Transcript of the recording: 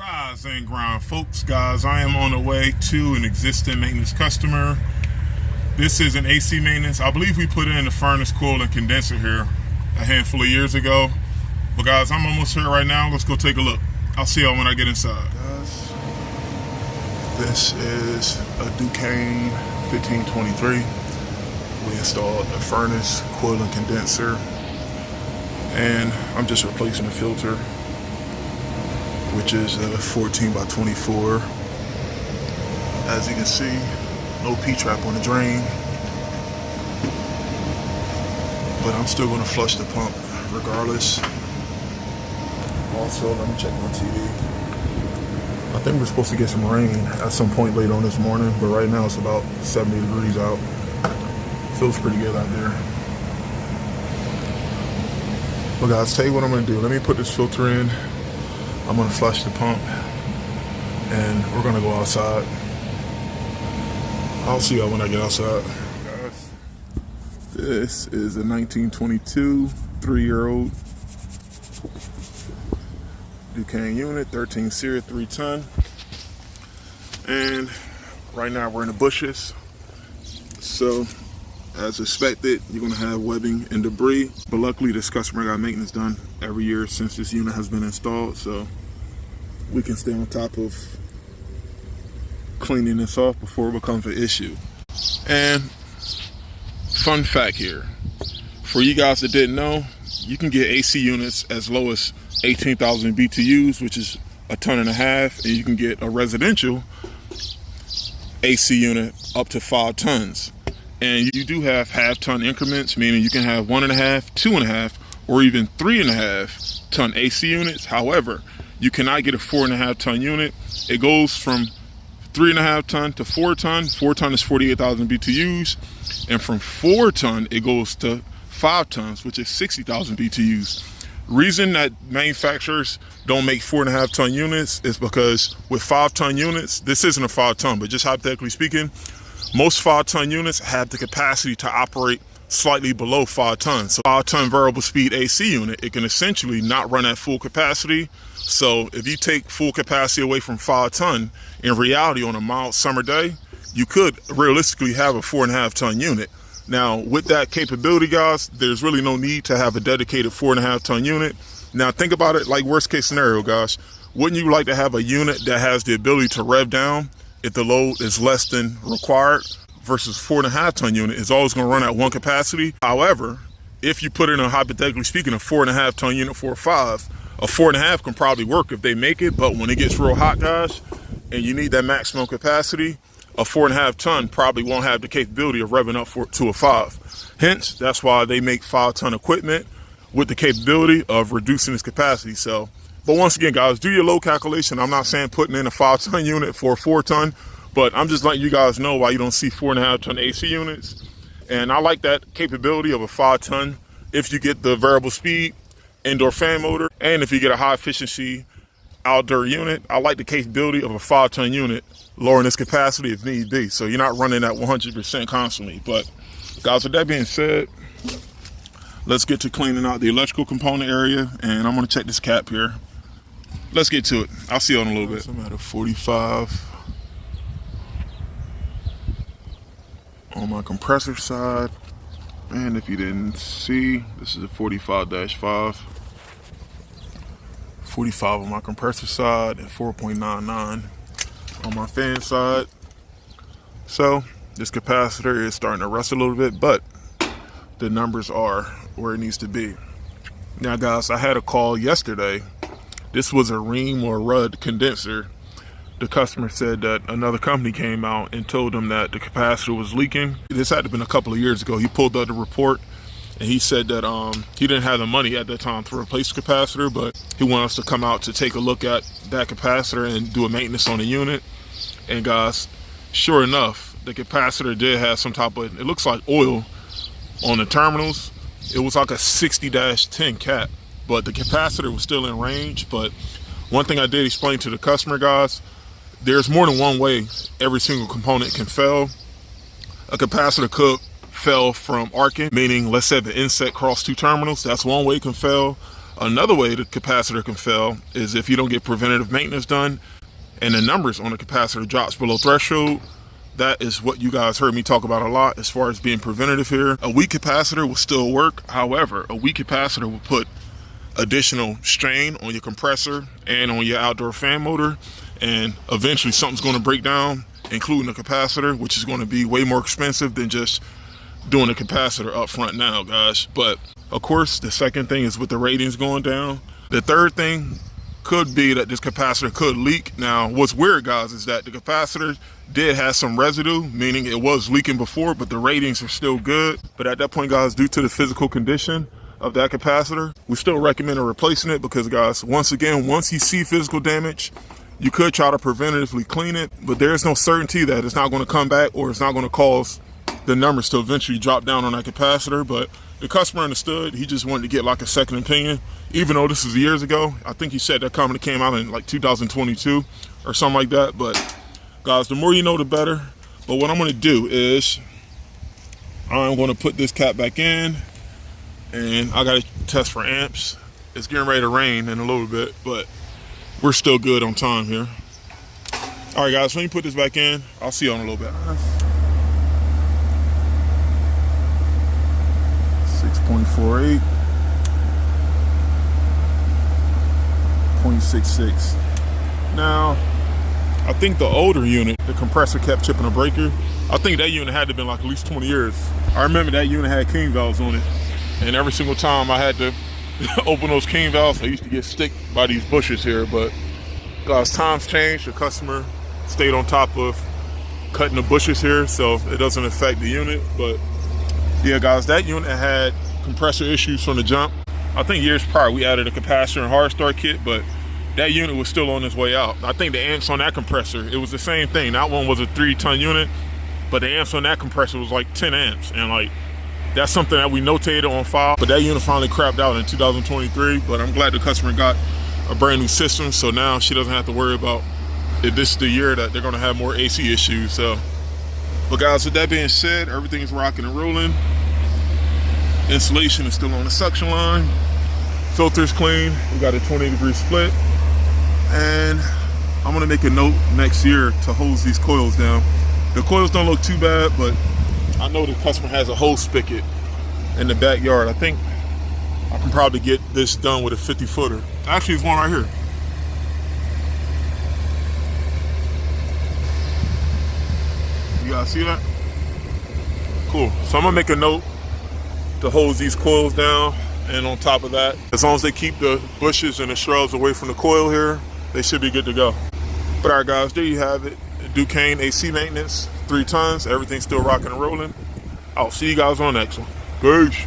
Rise and grind, folks. Guys, I am on the way to an existing maintenance customer. This is an AC maintenance. I believe we put in the furnace, coil, and condenser here a handful of years ago. But guys, I'm almost here right now. Let's go take a look. I'll see y'all when I get inside. Guys, this is a Ducane 1523. We installed a furnace, coil, and condenser, and I'm just replacing the filter, which is a 14 by 24. As you can see, no P-trap on the drain, but I'm still going to flush the pump regardless. Also, let me check my TV. I think we're supposed to get some rain at some point late on this morning, but right now it's about 70 degrees out. Feels pretty good out there. Well guys, tell you what I'm going to do. Let me put this filter in. I'm going to flush the pump and we're going to go outside. I'll see y'all when I get outside. Guys, this is a 1922 3-year-old Ducane unit, 13 series, 3-ton. And right now we're in the bushes. So as expected, you're going to have webbing and debris. But luckily this customer got maintenance done every year since this unit has been installed. So we can stay on top of cleaning this off before it becomes an issue. And fun fact here, for you guys that didn't know, you can get AC units as low as 18,000 BTUs, which is a ton and a half, and you can get a residential AC unit up to 5 tons. And you do have half-ton increments, meaning you can have 1.5, 2.5, or even 3.5 ton AC units. However, you cannot get a 4.5 ton unit. It goes from 3.5 ton to 4 ton. 4 ton is 48,000 BTUs, and from 4 ton it goes to 5 tons, which is 60,000 BTUs. Reason that manufacturers don't make 4.5 ton units is because with 5 ton units, this isn't a 5 ton, but just hypothetically speaking, most 5 ton units have the capacity to operate slightly below 5 tons. So 5 ton variable speed AC unit, it can essentially not run at full capacity. So if you take full capacity away from 5 ton, in reality on a mild summer day, you could realistically have a 4.5 ton unit. Now with that capability, guys, there's really no need to have a dedicated 4.5 ton unit. Now think about it like worst case scenario, guys. Wouldn't you like to have a unit that has the ability to rev down if the load is less than required, versus 4.5 ton unit is always going to run at one capacity? However, if you put in a, hypothetically speaking, a 4.5 ton unit for a 5, a 4.5 can probably work if they make it, but when it gets real hot, guys, and you need that maximum capacity, a 4.5 ton probably won't have the capability of revving up to a 5. Hence, that's why they make 5 ton equipment with the capability of reducing its capacity. So, but once again, guys, do your load calculation. I'm not saying putting in a 5 ton unit for a 4 ton, but I'm just letting you guys know why you don't see 4.5 ton AC units. And I like that capability of a 5 ton if you get the variable speed indoor fan motor, and if you get a high efficiency outdoor unit. I like the capability of a 5 ton unit, lowering its capacity if need be. So you're not running at 100% constantly. But guys, with that being said, let's get to cleaning out the electrical component area, and I'm going to check this cap here. Let's get to it. I'll see you in a little bit. I'm at a 45 on my compressor side, and if you didn't see, this is a 45-5. 45 on my compressor side and 4.99 on my fan side. So this capacitor is starting to rust a little bit, but the numbers are where it needs to be. Now guys, I had a call yesterday. This was a ream or Rudd condenser. The customer said that another company came out and told them that the capacitor was leaking. This had to have been a couple of years ago. He pulled out the report and he said that he didn't have the money at that time to replace the capacitor, but he wanted us to come out to take a look at that capacitor and do a maintenance on the unit. And guys, sure enough, the capacitor did have some type of, it looks like oil on the terminals. It was like a 60-10 cap, but the capacitor was still in range. But one thing I did explain to the customer, guys, there's more than one way every single component can fail. A capacitor could fail from arcing, meaning let's say the inset crossed 2 terminals. That's one way it can fail. Another way the capacitor can fail is if you don't get preventative maintenance done and the numbers on the capacitor drops below threshold. That is what you guys heard me talk about a lot as far as being preventative here. A weak capacitor will still work. However, a weak capacitor will put additional strain on your compressor and on your outdoor fan motor, and eventually something's going to break down, including the capacitor, which is going to be way more expensive than just doing a capacitor up front now, guys. But of course, the second thing is with the ratings going down. The third thing could be that this capacitor could leak. Now, what's weird, guys, is that the capacitor did have some residue, meaning it was leaking before, but the ratings are still good. But at that point, guys, due to the physical condition of that capacitor, we still recommend replacing it because, guys, once again, once you see physical damage, you could try to preventatively clean it, but there's no certainty that it's not going to come back or it's not going to cause the numbers to eventually drop down on that capacitor. But the customer understood. He just wanted to get like a second opinion, even though this is years ago. I think he said that comment came out in like 2022 or something like that. But guys, the more you know, the better. But what I'm going to do is I'm going to put this cap back in, and I got to test for amps. It's getting ready to rain in a little bit, but we're still good on time here. All right, guys, let me put this back in. I'll see you in a little bit. 6.48, 0.66. Now, I think the older unit, the compressor kept chipping a breaker. I think that unit had to have been like at least 20 years. I remember that unit had king valves on it, and every single time I had to open those king valves, I used to get stick by these bushes here. But guys, times changed. The customer stayed on top of cutting the bushes here, so it doesn't affect the unit. But yeah, guys, that unit had compressor issues from the jump. I think years prior we added a capacitor and hard start kit, but that unit was still on its way out. I think the amps on that compressor, it was the same thing. That one was a 3-ton unit, but the amps on that compressor was like 10 amps. And like, that's something that we notated on file. But that unit finally crapped out in 2023, but I'm glad the customer got a brand new system, so now she doesn't have to worry about if this is the year that they're gonna have more AC issues. So, but guys, with that being said, everything's rocking and rolling. Insulation is still on the suction line. Filter's clean. We got a 20-degree split. And I'm gonna make a note next year to hose these coils down. The coils don't look too bad, but I know the customer has a hose spigot in the backyard. I think I can probably get this done with a 50-footer. Actually, there's one right here. You guys see that? Cool. So I'm gonna make a note to hose these coils down, and on top of that, as long as they keep the bushes and the shrubs away from the coil here, they should be good to go. But all right, guys, there you have it. Ducane AC maintenance, 3 tons. Everything's still rocking and rolling. I'll see you guys on the next one. Peace.